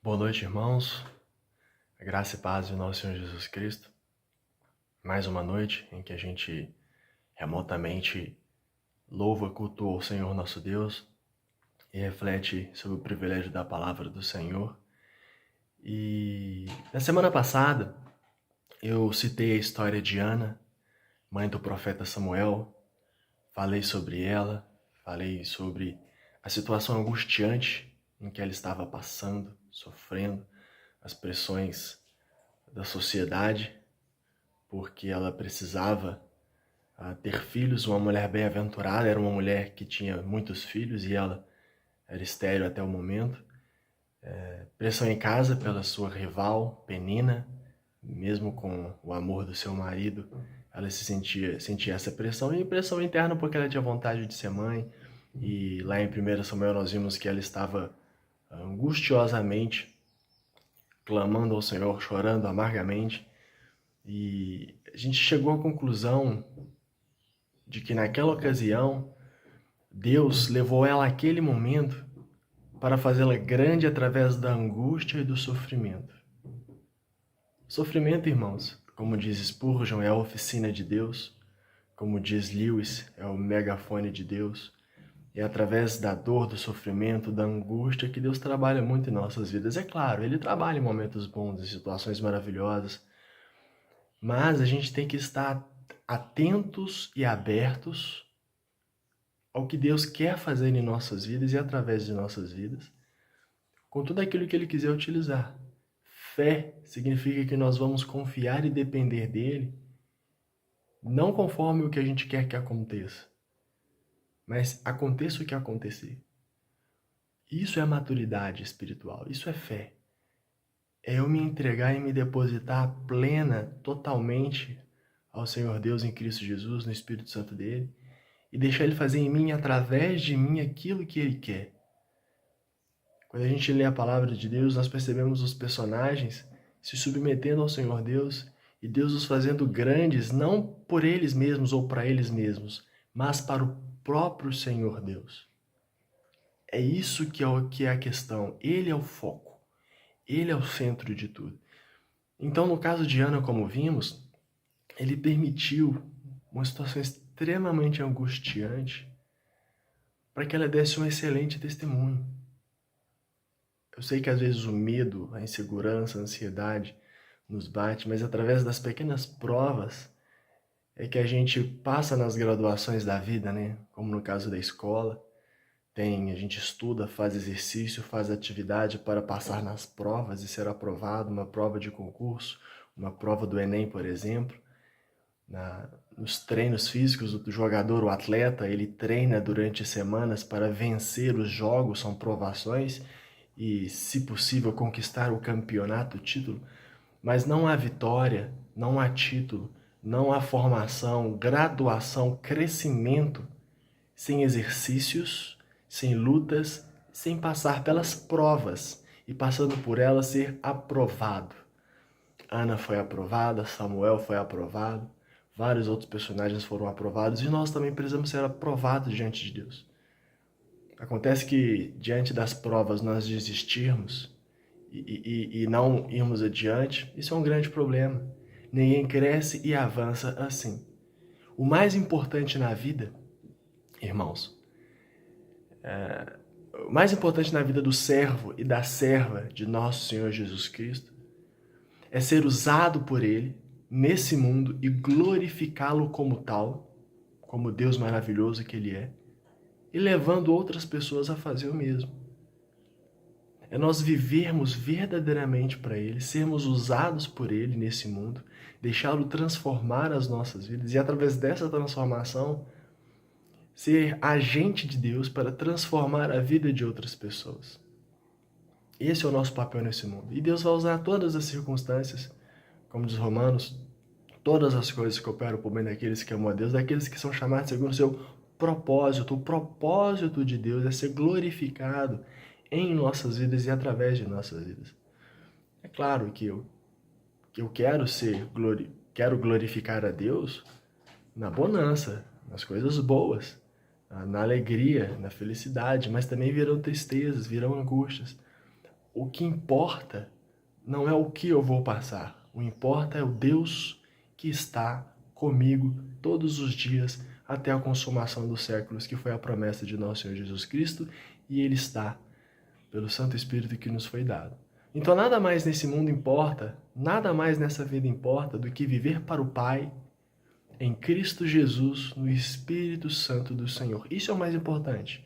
Boa noite, irmãos. A graça e paz do nosso Senhor Jesus Cristo. Mais uma noite em que a gente remotamente louva, cultua o Senhor nosso Deus e reflete sobre o privilégio da palavra do Senhor. E na semana passada eu citei a história de Ana, mãe do profeta Samuel. Falei sobre ela, falei sobre a situação angustiante em que ela estava passando, sofrendo as pressões da sociedade, porque ela precisava ter filhos. Uma mulher bem-aventurada, era uma mulher que tinha muitos filhos e ela era estéril até o momento. Pressão em casa pela sua rival, Penina, mesmo com o amor do seu marido, ela sentia essa pressão, e pressão interna porque ela tinha vontade de ser mãe. E lá em 1 Samuel nós vimos que ela estava angustiosamente clamando ao Senhor, chorando amargamente. E a gente chegou à conclusão de que naquela ocasião Deus levou ela àquele momento para fazê-la grande através da angústia e do sofrimento. Sofrimento, irmãos, como diz Spurgeon, é a oficina de Deus. Como diz Lewis, é o megafone de Deus. É através da dor, do sofrimento, da angústia que Deus trabalha muito em nossas vidas. É claro, Ele trabalha em momentos bons, em situações maravilhosas, mas a gente tem que estar atentos e abertos ao que Deus quer fazer em nossas vidas e através de nossas vidas, com tudo aquilo que Ele quiser utilizar. Fé significa que nós vamos confiar e depender dEle, não conforme o que a gente quer que aconteça, mas aconteça o que acontecer. Isso é maturidade espiritual, isso é fé. É eu me entregar e me depositar plena, totalmente ao Senhor Deus em Cristo Jesus, no Espírito Santo dEle, e deixar Ele fazer em mim, através de mim, aquilo que Ele quer. Quando a gente lê a palavra de Deus, nós percebemos os personagens se submetendo ao Senhor Deus e Deus os fazendo grandes, não por eles mesmos ou para eles mesmos, mas para o próprio Senhor Deus. É isso que é a questão. Ele é o foco. Ele é o centro de tudo. Então, no caso de Ana, como vimos, Ele permitiu uma situação extremamente angustiante para que ela desse um excelente testemunho. Eu sei que às vezes o medo, a insegurança, a ansiedade nos bate, mas através das pequenas provas é que a gente passa nas graduações da vida, né? Como no caso da escola, a gente estuda, faz exercício, faz atividade para passar nas provas e ser aprovado, uma prova de concurso, uma prova do Enem, por exemplo. Nos treinos físicos, o jogador, o atleta, ele treina durante semanas para vencer os jogos, são provações, e, se possível, conquistar o campeonato, o título. Mas não há vitória, não há título, não há formação, graduação, crescimento sem exercícios, sem lutas, sem passar pelas provas e, passando por elas, ser aprovado. Ana foi aprovada, Samuel foi aprovado, vários outros personagens foram aprovados, e nós também precisamos ser aprovados diante de Deus. Acontece que, diante das provas, nós desistirmos e não irmos adiante, isso é um grande problema. Ninguém cresce e avança assim. O mais importante na vida, irmãos, o mais importante na vida do servo e da serva de nosso Senhor Jesus Cristo é ser usado por Ele nesse mundo e glorificá-lo como tal, como Deus maravilhoso que Ele é, e levando outras pessoas a fazer o mesmo. É nós vivermos verdadeiramente para Ele, sermos usados por Ele nesse mundo, deixá-lo transformar as nossas vidas e, através dessa transformação, ser agente de Deus para transformar a vida de outras pessoas. Esse é o nosso papel nesse mundo. E Deus vai usar todas as circunstâncias, como diz Romanos, todas as coisas que operam por bem daqueles que amam a Deus, daqueles que são chamados segundo o seu propósito. O propósito de Deus é ser glorificado em nossas vidas e através de nossas vidas. É claro que eu quero glorificar a Deus na bonança, nas coisas boas, na alegria, na felicidade, mas também virão tristezas, virão angústias. o que importa não é o que eu vou passar. O que importa é o Deus que está comigo todos os dias até a consumação dos séculos, que foi a promessa de nosso Senhor Jesus Cristo, e Ele está pelo Santo Espírito que nos foi dado. Então nada mais nesse mundo importa, nada mais nessa vida importa do que viver para o Pai, em Cristo Jesus, no Espírito Santo do Senhor. Isso é o mais importante.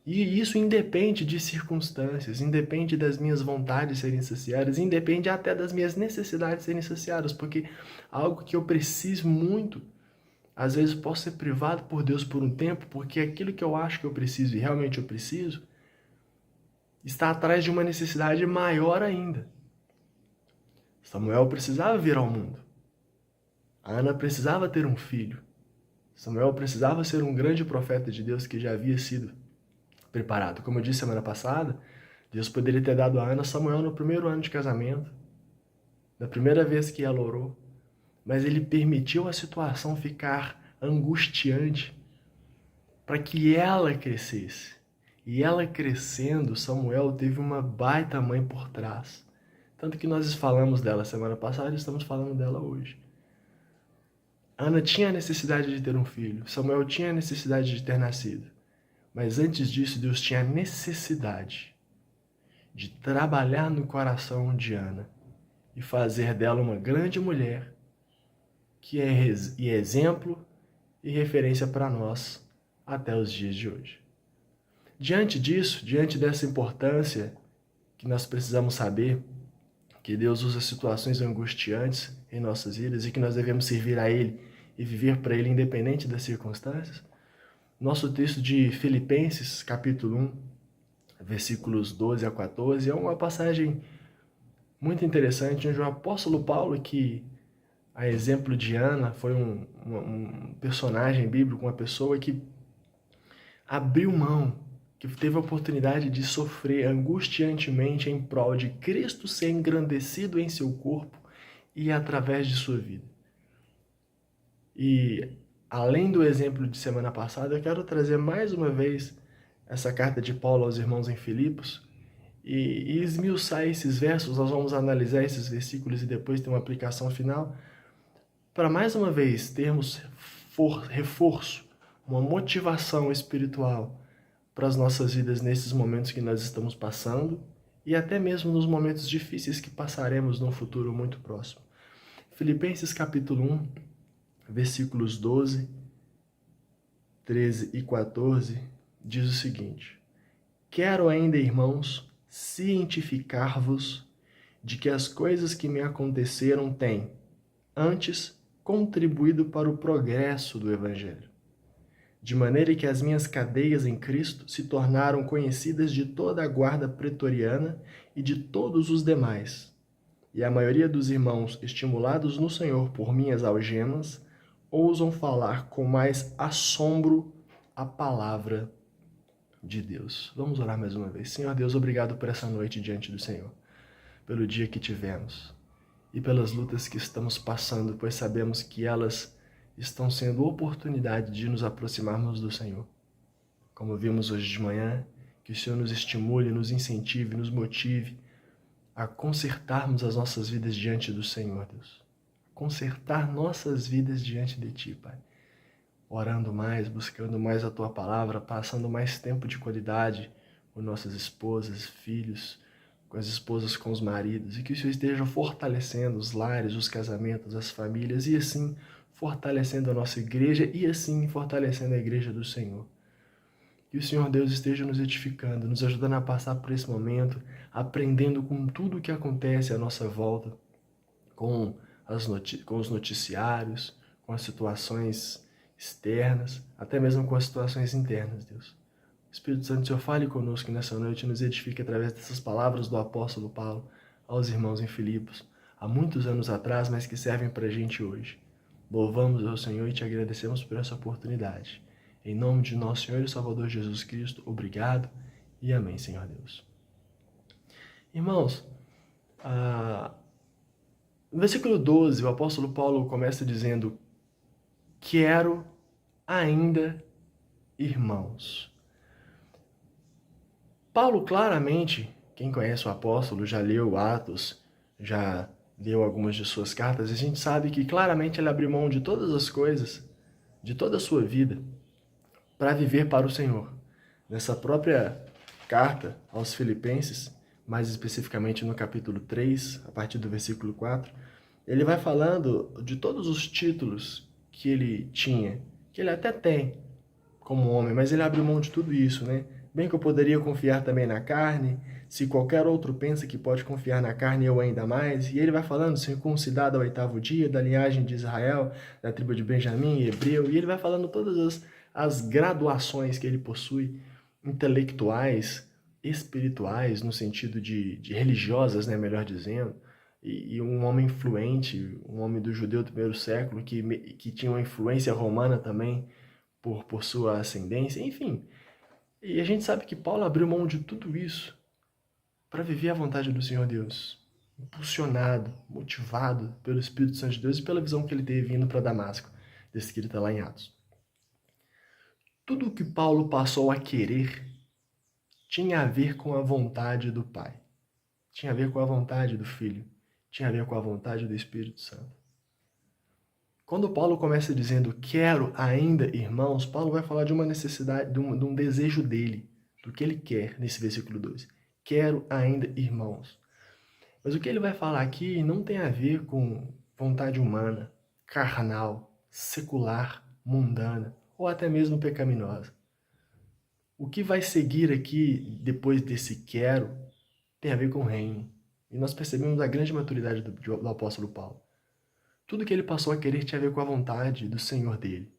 E isso independe de circunstâncias, independe das minhas vontades serem saciadas, independe até das minhas necessidades serem saciadas, porque algo que eu preciso muito, às vezes posso ser privado por Deus por um tempo, porque aquilo que eu acho que eu preciso e realmente eu preciso, está atrás de uma necessidade maior ainda. Samuel precisava vir ao mundo. Ana precisava ter um filho. Samuel precisava ser um grande profeta de Deus que já havia sido preparado. Como eu disse semana passada, Deus poderia ter dado a Ana Samuel no primeiro ano de casamento, na primeira vez que ela orou, mas ele permitiu a situação ficar angustiante para que ela crescesse. E ela crescendo, Samuel teve uma baita mãe por trás. Tanto que nós falamos dela semana passada e estamos falando dela hoje. Ana tinha a necessidade de ter um filho, Samuel tinha a necessidade de ter nascido. Mas antes disso, Deus tinha a necessidade de trabalhar no coração de Ana e fazer dela uma grande mulher que é exemplo e referência para nós até os dias de hoje. Diante disso, diante dessa importância que nós precisamos saber, que Deus usa situações angustiantes em nossas vidas e que nós devemos servir a Ele e viver para Ele independente das circunstâncias, nosso texto de Filipenses, capítulo 1, versículos 12 a 14, é uma passagem muito interessante, onde o apóstolo Paulo, que a exemplo de Ana, foi um personagem bíblico, uma pessoa que abriu mão, que teve a oportunidade de sofrer angustiantemente em prol de Cristo ser engrandecido em seu corpo e através de sua vida. E além do exemplo de semana passada, eu quero trazer mais uma vez essa carta de Paulo aos irmãos em Filipos e esmiuçar esses versos. Nós vamos analisar esses versículos e depois ter uma aplicação final, para mais uma vez termos reforço, uma motivação espiritual para as nossas vidas nesses momentos que nós estamos passando e até mesmo nos momentos difíceis que passaremos num futuro muito próximo. Filipenses capítulo 1, versículos 12, 13 e 14, diz o seguinte: Quero ainda, irmãos, cientificar-vos de que as coisas que me aconteceram têm, antes, contribuído para o progresso do Evangelho, de maneira que as minhas cadeias em Cristo se tornaram conhecidas de toda a guarda pretoriana e de todos os demais. E a maioria dos irmãos, estimulados no Senhor por minhas algemas, ousam falar com mais assombro a palavra de Deus. Vamos orar mais uma vez. Senhor Deus, obrigado por essa noite diante do Senhor, pelo dia que tivemos e pelas lutas que estamos passando, pois sabemos que elas estão sendo oportunidade de nos aproximarmos do Senhor. Como vimos hoje de manhã, que o Senhor nos estimule, nos incentive, nos motive a consertarmos as nossas vidas diante do Senhor, Deus. Consertar nossas vidas diante de Ti, Pai. Orando mais, buscando mais a Tua palavra, passando mais tempo de qualidade com nossas esposas, filhos, com as esposas, com os maridos, e que o Senhor esteja fortalecendo os lares, os casamentos, as famílias, e assim fortalecendo a nossa igreja, e assim fortalecendo a igreja do Senhor. Que o Senhor Deus esteja nos edificando, nos ajudando a passar por esse momento, aprendendo com tudo o que acontece à nossa volta, com os noticiários, com as situações externas, até mesmo com as situações internas, Deus. Espírito Santo, Senhor, fale conosco nessa noite e nos edifique através dessas palavras do apóstolo Paulo aos irmãos em Filipos, há muitos anos atrás, mas que servem para a gente hoje. Louvamos ao Senhor e te agradecemos por essa oportunidade. Em nome de nosso Senhor e Salvador Jesus Cristo, obrigado e amém, Senhor Deus. Irmãos, no versículo 12, o apóstolo Paulo começa dizendo: Quero ainda, irmãos. Paulo claramente Quem conhece o apóstolo já leu Atos, já leu algumas de suas cartas, a gente sabe que claramente ele abriu mão de todas as coisas, de toda a sua vida, para viver para o Senhor. Nessa própria carta aos Filipenses, mais especificamente no capítulo 3, a partir do versículo 4, ele vai falando de todos os títulos que ele tinha, que ele até tem como homem, mas ele abriu mão de tudo isso, né? Bem que eu poderia confiar também na carne, se qualquer outro pensa que pode confiar na carne, eu ainda mais. E ele vai falando, circuncidado ao 8º dia, da linhagem de Israel, da tribo de Benjamim, hebreu, e ele vai falando todas as graduações que ele possui, intelectuais, espirituais, no sentido de religiosas, né, melhor dizendo, e um homem influente, um homem do judeu do primeiro século, que tinha uma influência romana também, por sua ascendência, enfim. E a gente sabe que Paulo abriu mão de tudo isso para viver a vontade do Senhor Deus, impulsionado, motivado pelo Espírito Santo de Deus e pela visão que ele teve vindo para Damasco, descrita lá em Atos. Tudo o que Paulo passou a querer tinha a ver com a vontade do Pai, tinha a ver com a vontade do Filho, tinha a ver com a vontade do Espírito Santo. Quando Paulo começa dizendo quero ainda, irmãos, Paulo vai falar de uma necessidade, de um desejo dele, do que ele quer nesse versículo 2. Quero ainda, irmãos. Mas o que ele vai falar aqui não tem a ver com vontade humana, carnal, secular, mundana, ou até mesmo pecaminosa. O que vai seguir aqui, depois desse quero, tem a ver com o reino. E nós percebemos a grande maturidade do apóstolo Paulo. Tudo que ele passou a querer tinha a ver com a vontade do Senhor dele.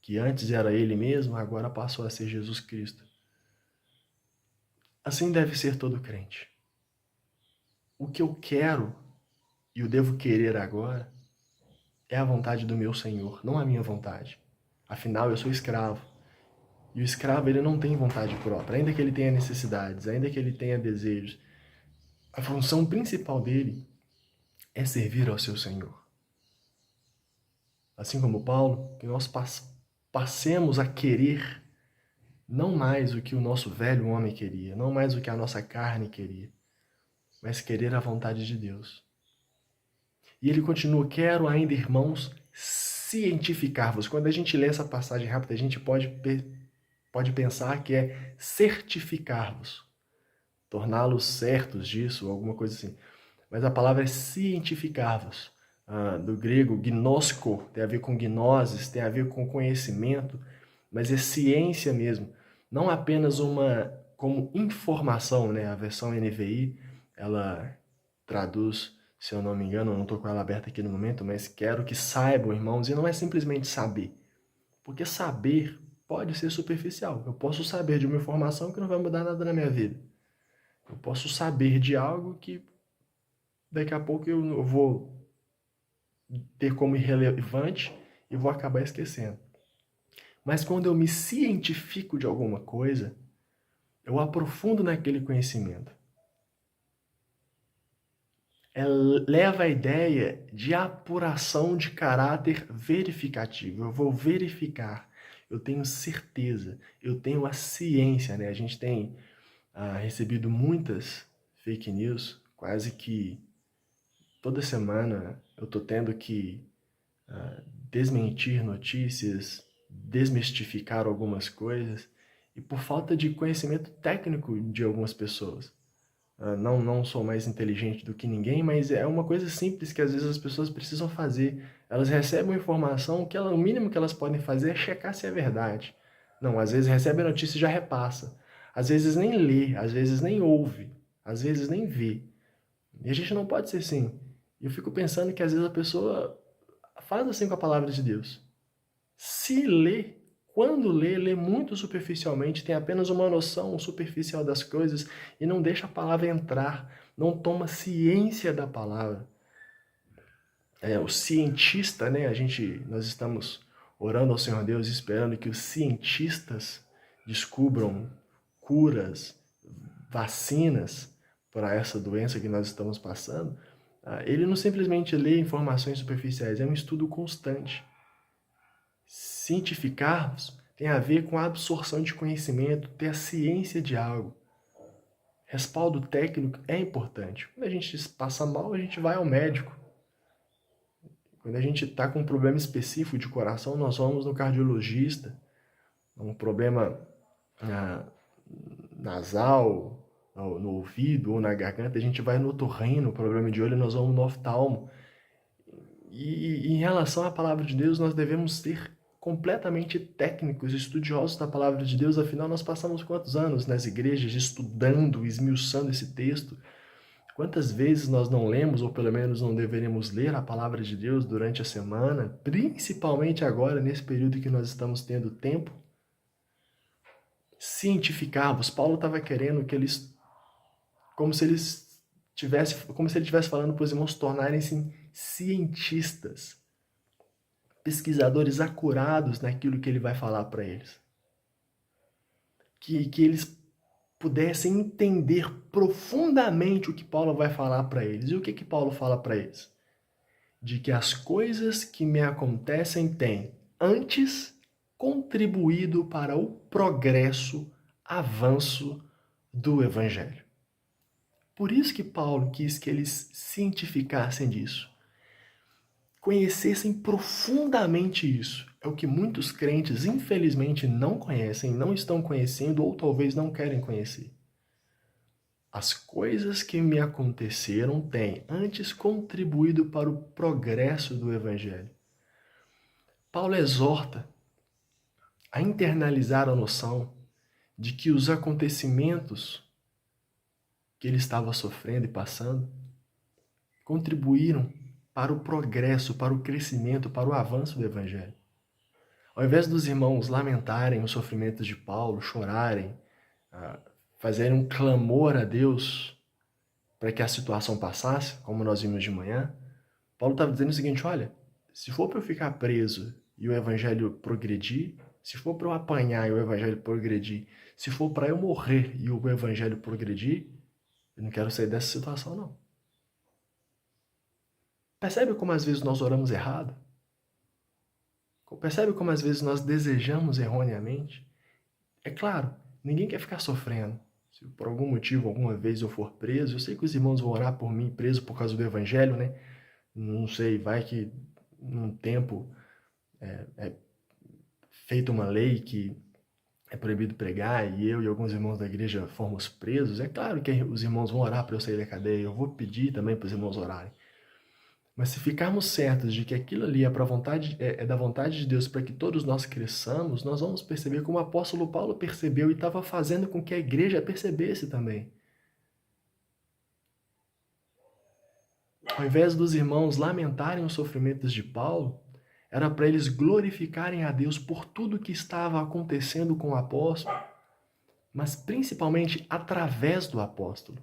Que antes era ele mesmo, agora passou a ser Jesus Cristo. Assim deve ser todo crente. O que eu quero e eu devo querer agora é a vontade do meu Senhor, não a minha vontade. Afinal, eu sou escravo. E o escravo, ele não tem vontade própria, ainda que ele tenha necessidades, ainda que ele tenha desejos. A função principal dele é servir ao seu Senhor. Assim como Paulo, que nós passemos a querer não mais o que o nosso velho homem queria, não mais o que a nossa carne queria, mas querer a vontade de Deus. E ele continua, quero ainda, irmãos, cientificar-vos. Quando a gente lê essa passagem rápida, a gente pode pensar que é certificar-vos, torná-los certos disso, ou alguma coisa assim. Mas a palavra é cientificar-vos. Do grego, gnosko, tem a ver com gnosis, tem a ver com conhecimento, mas é ciência mesmo. Não apenas como informação, né? A versão NVI, ela traduz, se eu não me engano, eu não estou com ela aberta aqui no momento, mas quero que saibam, irmãos, e não é simplesmente saber. Porque saber pode ser superficial. Eu posso saber de uma informação que não vai mudar nada na minha vida. Eu posso saber de algo que daqui a pouco eu vou ter como irrelevante e vou acabar esquecendo. Mas quando eu me cientifico de alguma coisa, eu aprofundo naquele conhecimento. Leva a ideia de apuração de caráter verificativo. Eu vou verificar, eu tenho certeza, eu tenho a ciência, né? A gente tem recebido muitas fake news, quase que toda semana eu estou tendo que desmentir notícias, desmistificar algumas coisas, e por falta de conhecimento técnico de algumas pessoas. Não sou mais inteligente do que ninguém, mas é uma coisa simples que às vezes as pessoas precisam fazer. Elas recebem uma informação que o mínimo que elas podem fazer é checar se é verdade. Não, às vezes recebe a notícia e já repassa. Às vezes nem lê, às vezes nem ouve, às vezes nem vê. E a gente não pode ser assim. E eu fico pensando que às vezes a pessoa faz assim com a palavra de Deus. Se lê, quando lê muito superficialmente, tem apenas uma noção superficial das coisas e não deixa a palavra entrar, não toma ciência da palavra. O cientista, né? Nós estamos orando ao Senhor Deus, esperando que os cientistas descubram curas, vacinas para essa doença que nós estamos passando. Ele não simplesmente lê informações superficiais, é um estudo constante. Cientificar tem a ver com a absorção de conhecimento, ter a ciência de algo. Respaldo técnico é importante. Quando a gente passa mal, a gente vai ao médico. Quando a gente está com um problema específico de coração, nós vamos no cardiologista. Um problema nasal, no ouvido ou na garganta, a gente vai no otorrino. Problema de olho, nós vamos no oftalmo. E em relação à palavra de Deus, nós devemos ser completamente técnicos, estudiosos da palavra de Deus. Afinal, nós passamos quantos anos nas igrejas estudando, esmiuçando esse texto? Quantas vezes nós não lemos, ou pelo menos não deveríamos ler a palavra de Deus durante a semana, principalmente agora, nesse período que nós estamos tendo tempo? Cientificarmos. Paulo estava querendo que eles, como se ele estivesse falando para os irmãos tornarem-se cientistas, pesquisadores acurados naquilo que ele vai falar para eles. Que eles pudessem entender profundamente o que Paulo vai falar para eles. E o que Paulo fala para eles? De que as coisas que me acontecem têm, antes, contribuído para o progresso, avanço do Evangelho. Por isso que Paulo quis que eles cientificassem disso. Conhecessem profundamente isso. É o que muitos crentes, infelizmente, não conhecem, não estão conhecendo ou talvez não querem conhecer. As coisas que me aconteceram têm, antes, contribuído para o progresso do Evangelho. Paulo exorta a internalizar a noção de que os acontecimentos que ele estava sofrendo e passando contribuíram para o progresso, para o crescimento, para o avanço do Evangelho. Ao invés dos irmãos lamentarem os sofrimentos de Paulo, chorarem, fazerem um clamor a Deus para que a situação passasse, como nós vimos de manhã, Paulo estava dizendo o seguinte: olha, se for para eu ficar preso e o Evangelho progredir, se for para eu apanhar e o Evangelho progredir, se for para eu morrer e o Evangelho progredir, eu não quero sair dessa situação, não. Percebe como às vezes nós oramos errado? Percebe como às vezes nós desejamos erroneamente? É claro, ninguém quer ficar sofrendo. Se por algum motivo, alguma vez eu for preso, eu sei que os irmãos vão orar por mim preso por causa do Evangelho, né? Não sei, vai que num tempo é feita uma lei que é proibido pregar e eu e alguns irmãos da igreja fomos presos. É claro que os irmãos vão orar para eu sair da cadeia, eu vou pedir também para os irmãos orarem. Mas se ficarmos certos de que aquilo ali é da vontade de Deus para que todos nós cresçamos, nós vamos perceber como o apóstolo Paulo percebeu e estava fazendo com que a igreja percebesse também. Ao invés dos irmãos lamentarem os sofrimentos de Paulo, era para eles glorificarem a Deus por tudo que estava acontecendo com o apóstolo, mas principalmente através do apóstolo.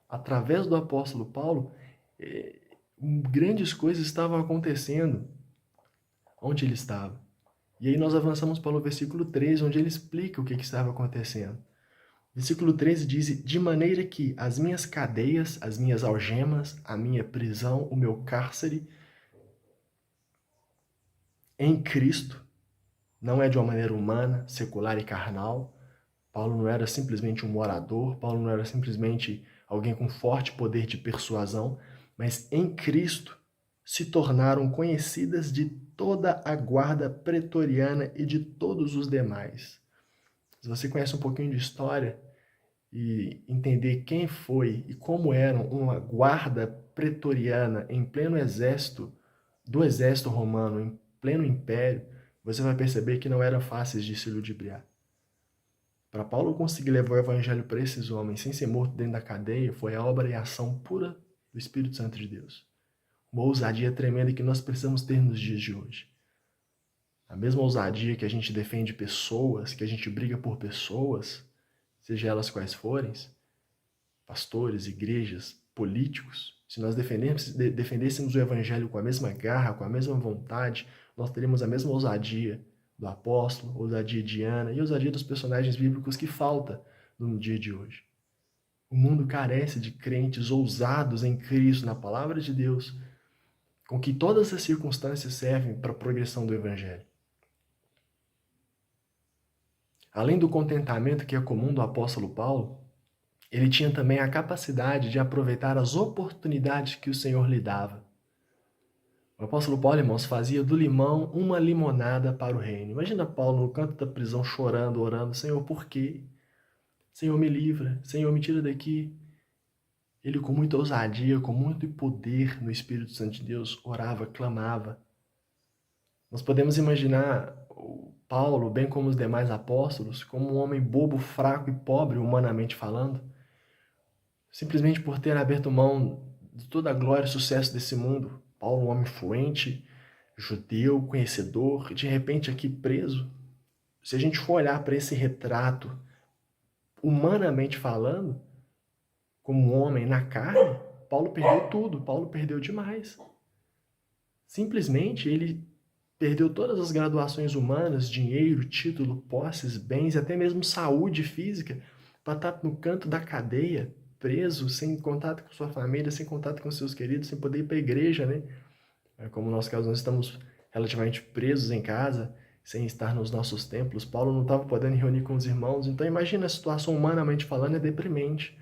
Através do apóstolo Paulo, grandes coisas estavam acontecendo onde ele estava. E aí nós avançamos para o versículo 13, onde ele explica o que estava acontecendo. Versículo 13 diz: de maneira que as minhas cadeias, as minhas algemas, a minha prisão, o meu cárcere em Cristo, não é de uma maneira humana, secular e carnal. Paulo não era simplesmente um orador, Paulo não era simplesmente alguém com forte poder de persuasão, mas em Cristo se tornaram conhecidas de toda a guarda pretoriana e de todos os demais. Se você conhece um pouquinho de história e entender quem foi e como era uma guarda pretoriana em pleno exército, do exército romano, em pleno império, você vai perceber que não eram fáceis de se ludibriar. Para Paulo conseguir levar o evangelho para esses homens sem ser morto dentro da cadeia, foi a obra e a ação pura do Espírito Santo de Deus. Uma ousadia tremenda que nós precisamos ter nos dias de hoje. A mesma ousadia que a gente defende pessoas, que a gente briga por pessoas, seja elas quais forem, pastores, igrejas, políticos, se nós defendêssemos o evangelho com a mesma garra, com a mesma vontade, nós teríamos a mesma ousadia do apóstolo, ousadia de Ana e ousadia dos personagens bíblicos que falta no dia de hoje. O mundo carece de crentes ousados em Cristo, na palavra de Deus, com que todas as circunstâncias servem para a progressão do evangelho. Além do contentamento que é comum do apóstolo Paulo, ele tinha também a capacidade de aproveitar as oportunidades que o Senhor lhe dava. O apóstolo Paulo, irmãos, fazia do limão uma limonada para o reino. Imagina Paulo no canto da prisão chorando, orando: Senhor, por quê? Senhor, me livra. Senhor, me tira daqui. Ele, com muita ousadia, com muito poder no Espírito Santo de Deus, orava, clamava. Nós podemos imaginar o Paulo, bem como os demais apóstolos, como um homem bobo, fraco e pobre, humanamente falando, simplesmente por ter aberto mão de toda a glória e sucesso desse mundo. Paulo, um homem fluente, judeu, conhecedor, de repente aqui preso. Se a gente for olhar para esse retrato, humanamente falando, como um homem na carne, Paulo perdeu tudo, Paulo perdeu demais. Simplesmente ele perdeu todas as graduações humanas, dinheiro, título, posses, bens e até mesmo saúde física, para estar no canto da cadeia, preso, sem contato com sua família, sem contato com seus queridos, sem poder ir para a igreja, né? Como no nosso caso, nós estamos relativamente presos em casa, sem estar nos nossos templos. Paulo não estava podendo reunir com os irmãos, então imagina a situação humanamente falando, é deprimente.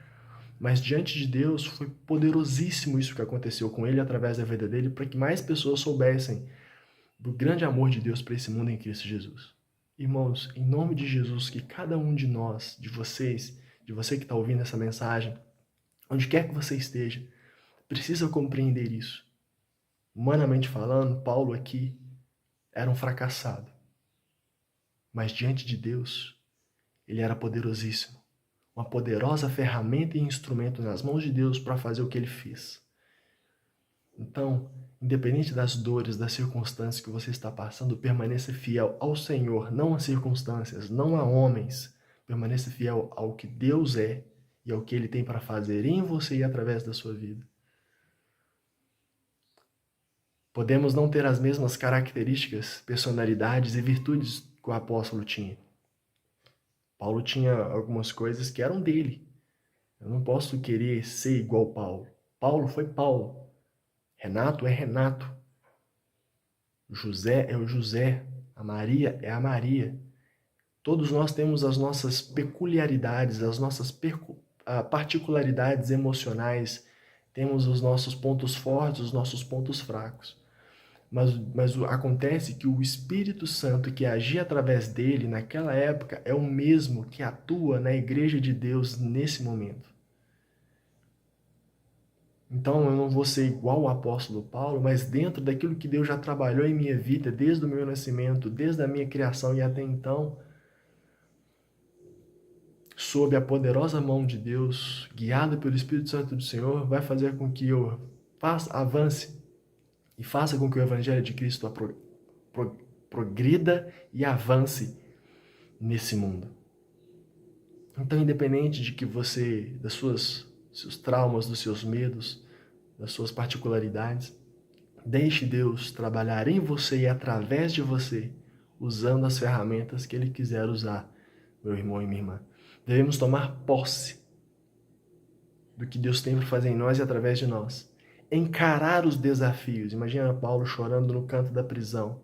Mas diante de Deus foi poderosíssimo isso que aconteceu com ele através da vida dele, para que mais pessoas soubessem do grande amor de Deus para esse mundo em Cristo Jesus. Irmãos, em nome de Jesus, que cada um de nós, de vocês, de você que está ouvindo essa mensagem, onde quer que você esteja, precisa compreender isso. Humanamente falando, Paulo aqui era um fracassado. Mas diante de Deus, ele era poderosíssimo. Uma poderosa ferramenta e instrumento nas mãos de Deus para fazer o que ele fez. Então, independente das dores, das circunstâncias que você está passando, permaneça fiel ao Senhor, não às circunstâncias, não a homens. Permaneça fiel ao que Deus é e ao que Ele tem para fazer em você e através da sua vida. Podemos não ter as mesmas características, personalidades e virtudes que o apóstolo tinha. Paulo tinha algumas coisas que eram dele. Eu não posso querer ser igual Paulo. Paulo foi Paulo. Renato é Renato. José é o José. A Maria é a Maria. Todos nós temos as nossas peculiaridades, as nossas particularidades emocionais. Temos os nossos pontos fortes, os nossos pontos fracos. Mas acontece que o Espírito Santo que agia através dele naquela época é o mesmo que atua na igreja de Deus nesse momento. Então eu não vou ser igual o apóstolo Paulo, mas dentro daquilo que Deus já trabalhou em minha vida, desde o meu nascimento, desde a minha criação e até então, sob a poderosa mão de Deus, guiado pelo Espírito Santo do Senhor, vai fazer com que eu avance e faça com que o Evangelho de Cristo progrida e avance nesse mundo. Então, independente de que você, seus traumas, dos seus medos, das suas particularidades, deixe Deus trabalhar em você e através de você, usando as ferramentas que Ele quiser usar, meu irmão e minha irmã. Devemos tomar posse do que Deus tem para fazer em nós e através de nós. Encarar os desafios. Imagina Paulo chorando no canto da prisão.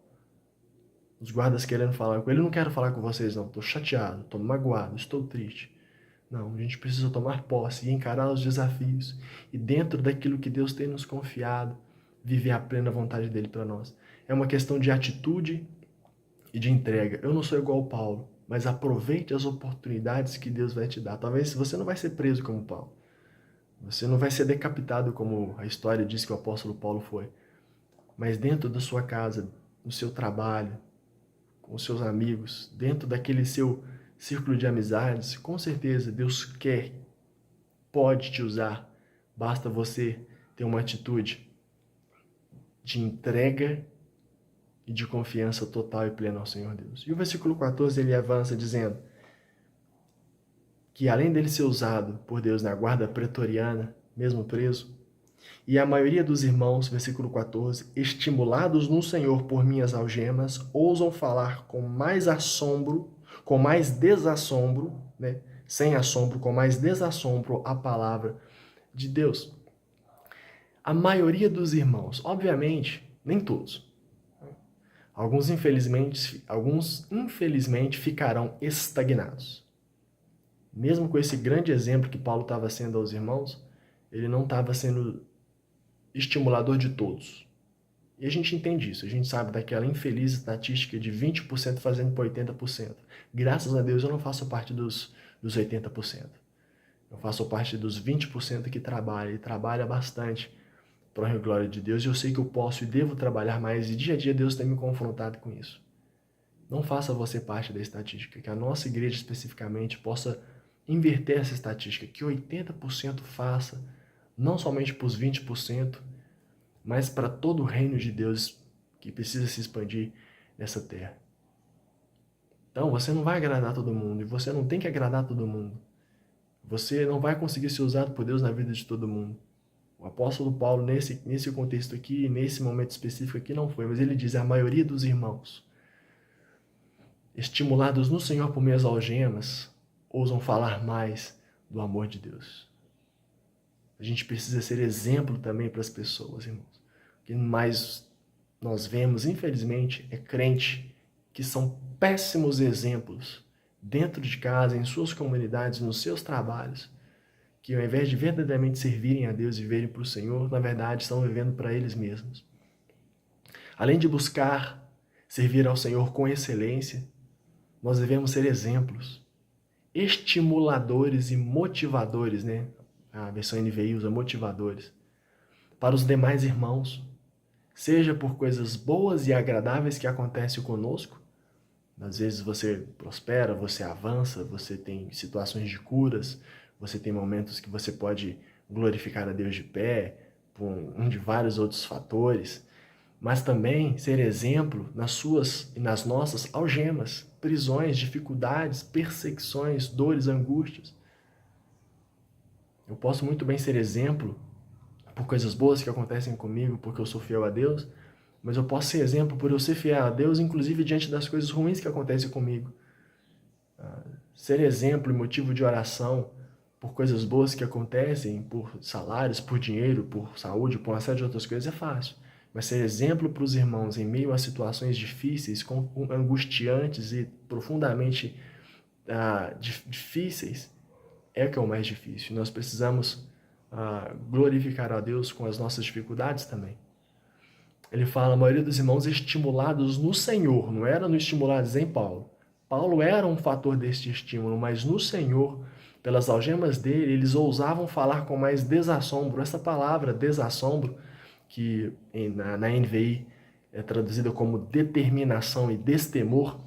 Os guardas querendo falar com ele. Eu não quero falar com vocês não. Estou chateado, estou magoado, estou triste. Não, a gente precisa tomar posse e encarar os desafios. E dentro daquilo que Deus tem nos confiado, viver a plena vontade dele para nós. É uma questão de atitude e de entrega. Eu não sou igual ao Paulo, mas aproveite as oportunidades que Deus vai te dar. Talvez você não vai ser preso como Paulo. Você não vai ser decapitado como a história diz que o apóstolo Paulo foi. Mas dentro da sua casa, no seu trabalho, com os seus amigos, dentro daquele seu círculo de amizades, com certeza Deus quer, pode te usar. Basta você ter uma atitude de entrega e de confiança total e plena ao Senhor Deus. E o versículo 14 ele avança dizendo que além dele ser usado por Deus na guarda pretoriana, mesmo preso, e a maioria dos irmãos, versículo 14, estimulados no Senhor por minhas algemas, ousam falar com mais assombro, com mais desassombro, né? Sem assombro, com mais desassombro a palavra de Deus. A maioria dos irmãos, obviamente, nem todos. Alguns infelizmente ficarão estagnados. mesmo com esse grande exemplo que Paulo estava sendo aos irmãos, ele não estava sendo estimulador de todos. E a gente entende isso, a gente sabe daquela infeliz estatística de 20% fazendo para 80%. Graças a Deus eu não faço parte dos 80%. Eu faço parte dos 20% que trabalha, e trabalha bastante para a glória de Deus, e eu sei que eu posso e devo trabalhar mais, e dia a dia Deus tem me confrontado com isso. Não faça você parte da estatística, que a nossa igreja especificamente possa inverter essa estatística, que 80% faça, não somente para os 20%, mas para todo o reino de Deus que precisa se expandir nessa terra. Então, você não vai agradar todo mundo, e você não tem que agradar todo mundo. Você não vai conseguir ser usado por Deus na vida de todo mundo. O apóstolo Paulo, nesse contexto aqui, nesse momento específico aqui, não foi, mas ele diz: a maioria dos irmãos, estimulados no Senhor por meias algemas, ousam falar mais do amor de Deus. A gente precisa ser exemplo também para as pessoas, irmãos. O que mais nós vemos, infelizmente, é crente que são péssimos exemplos dentro de casa, em suas comunidades, nos seus trabalhos, que ao invés de verdadeiramente servirem a Deus e viverem para o Senhor, na verdade estão vivendo para eles mesmos. Além de buscar servir ao Senhor com excelência, nós devemos ser exemplos, estimuladores e motivadores, né? A versão NVI usa motivadores, para os demais irmãos, seja por coisas boas e agradáveis que acontecem conosco. Às vezes você prospera, você avança, você tem situações de curas, você tem momentos que você pode glorificar a Deus de pé, por um de vários outros fatores, mas também ser exemplo nas suas e nas nossas algemas, prisões, dificuldades, perseguições, dores, angústias. Eu posso muito bem ser exemplo por coisas boas que acontecem comigo, porque eu sou fiel a Deus, mas eu posso ser exemplo por eu ser fiel a Deus, inclusive diante das coisas ruins que acontecem comigo. Ser exemplo e motivo de oração por coisas boas que acontecem, por salários, por dinheiro, por saúde, por uma série de outras coisas é fácil. Mas ser exemplo para os irmãos em meio a situações difíceis, angustiantes e profundamente difíceis, é o que é o mais difícil. Nós precisamos glorificar a Deus com as nossas dificuldades também. Ele fala, a maioria dos irmãos estimulados no Senhor, não era no estimulados em Paulo. Paulo era um fator deste estímulo, mas no Senhor, pelas algemas dele, eles ousavam falar com mais desassombro. Essa palavra, desassombro, que na NVI é traduzida como determinação e destemor,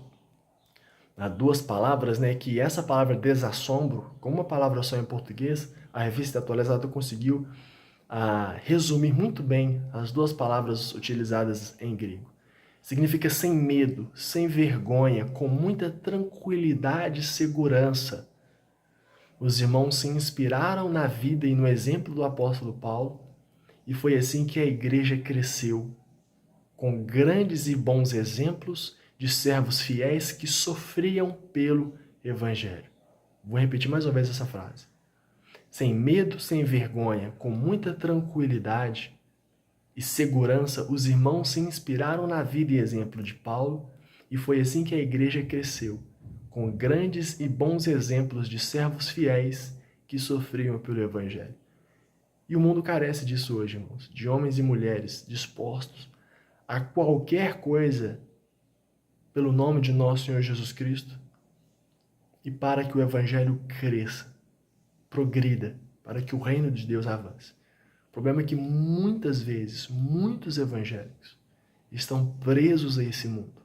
há duas palavras, né? Que essa palavra desassombro, com uma palavra só em português, a Revista Atualizada conseguiu resumir muito bem as duas palavras utilizadas em grego. Significa sem medo, sem vergonha, com muita tranquilidade e segurança. Os irmãos se inspiraram na vida e no exemplo do apóstolo Paulo, e foi assim que a igreja cresceu, com grandes e bons exemplos de servos fiéis que sofriam pelo Evangelho. Vou repetir mais uma vez essa frase. Sem medo, sem vergonha, com muita tranquilidade e segurança, os irmãos se inspiraram na vida e exemplo de Paulo, e foi assim que a igreja cresceu, com grandes e bons exemplos de servos fiéis que sofriam pelo Evangelho. E o mundo carece disso hoje, irmãos, de homens e mulheres dispostos a qualquer coisa pelo nome de nosso Senhor Jesus Cristo e para que o Evangelho cresça, progrida, para que o reino de Deus avance. O problema é que muitas vezes, muitos evangélicos estão presos a esse mundo.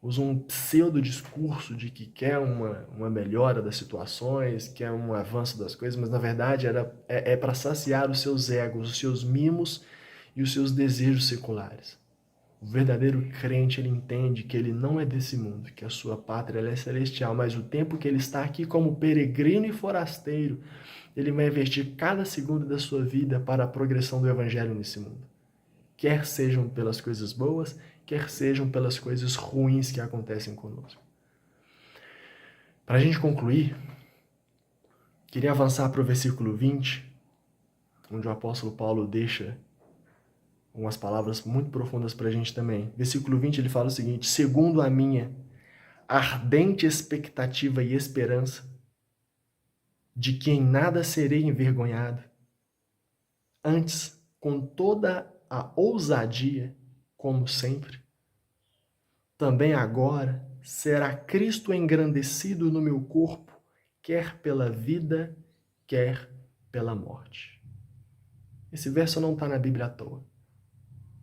Usam um pseudo-discurso de que quer uma melhora das situações, quer um avanço das coisas, mas na verdade é para saciar os seus egos, os seus mimos e os seus desejos seculares. O verdadeiro crente, ele entende que ele não é desse mundo, que a sua pátria ela é celestial, mas o tempo que ele está aqui como peregrino e forasteiro, ele vai investir cada segundo da sua vida para a progressão do evangelho nesse mundo. Quer sejam pelas coisas boas, quer sejam pelas coisas ruins que acontecem conosco. Para a gente concluir, queria avançar para o versículo 20, onde o apóstolo Paulo deixa umas palavras muito profundas para a gente também. Versículo 20, ele fala o seguinte: segundo a minha ardente expectativa e esperança, de que em nada serei envergonhado. Antes, com toda a ousadia, como sempre, também agora será Cristo engrandecido no meu corpo, quer pela vida, quer pela morte. Esse verso não está na Bíblia à toa.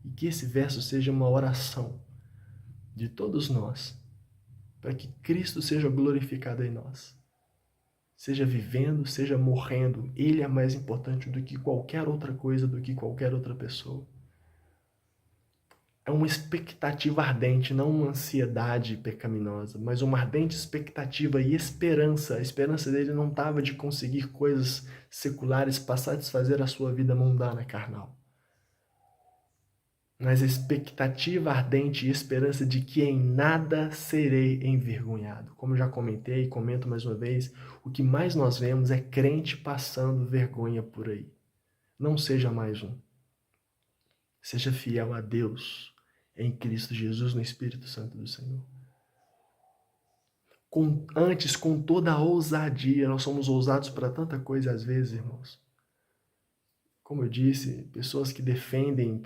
E que esse verso seja uma oração de todos nós, para que Cristo seja glorificado em nós. Seja vivendo, seja morrendo, Ele é mais importante do que qualquer outra coisa, do que qualquer outra pessoa. É uma expectativa ardente, não uma ansiedade pecaminosa, mas uma ardente expectativa e esperança. A esperança dele não estava de conseguir coisas seculares para satisfazer a sua vida mundana carnal, mas a expectativa ardente e esperança de que em nada serei envergonhado. Como eu já comentei e comento mais uma vez, o que mais nós vemos é crente passando vergonha por aí. Não seja mais um. Seja fiel a Deus em Cristo Jesus, no Espírito Santo do Senhor. Antes, com toda a ousadia, nós somos ousados para tanta coisa às vezes, irmãos. Como eu disse, pessoas que defendem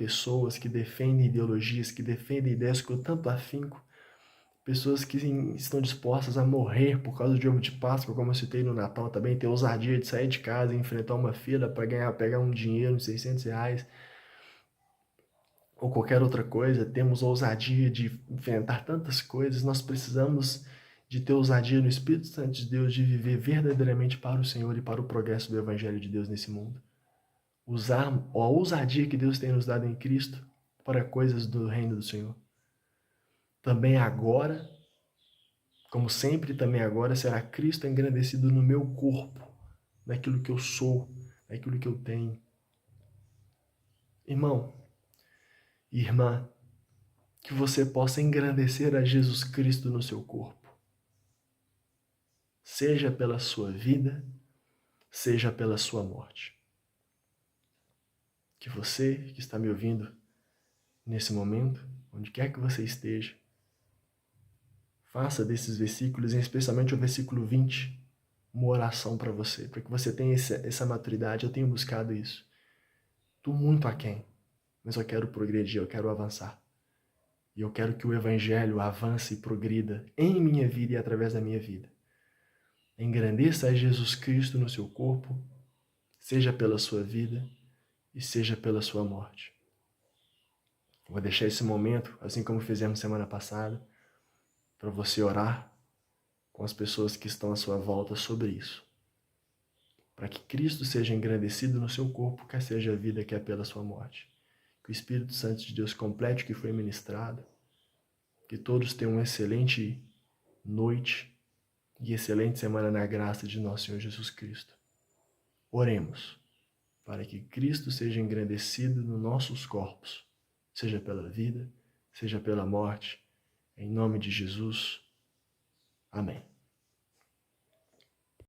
ideologias, que defendem ideias com tanto afinco, pessoas que estão dispostas a morrer por causa do ovo de Páscoa, como eu citei no Natal também, ter ousadia de sair de casa e enfrentar uma fila para pegar um dinheiro, uns R$600, ou qualquer outra coisa. Temos ousadia de enfrentar tantas coisas. Nós precisamos de ter ousadia no Espírito Santo de Deus, de viver verdadeiramente para o Senhor e para o progresso do Evangelho de Deus nesse mundo. Usar a ousadia que Deus tem nos dado em Cristo para coisas do reino do Senhor. Também agora, como sempre, também agora será Cristo engrandecido no meu corpo, naquilo que eu sou, naquilo que eu tenho. Irmão, irmã, que você possa engrandecer a Jesus Cristo no seu corpo. Seja pela sua vida, seja pela sua morte. Que você que está me ouvindo nesse momento, onde quer que você esteja, faça desses versículos, especialmente o versículo 20, uma oração para você, para que você tenha essa maturidade. Eu tenho buscado isso. Estou muito aquém, mas eu quero progredir, eu quero avançar. E eu quero que o Evangelho avance e progrida em minha vida e através da minha vida. Engrandeça a Jesus Cristo no seu corpo, seja pela sua vida e seja pela sua morte. Vou deixar esse momento, assim como fizemos semana passada, para você orar com as pessoas que estão à sua volta sobre isso. Para que Cristo seja engrandecido no seu corpo, quer seja a vida, quer pela sua morte. Que o Espírito Santo de Deus complete o que foi ministrado. Que todos tenham uma excelente noite e excelente semana na graça de nosso Senhor Jesus Cristo. Oremos para que Cristo seja engrandecido nos nossos corpos, seja pela vida, seja pela morte, em nome de Jesus. Amém.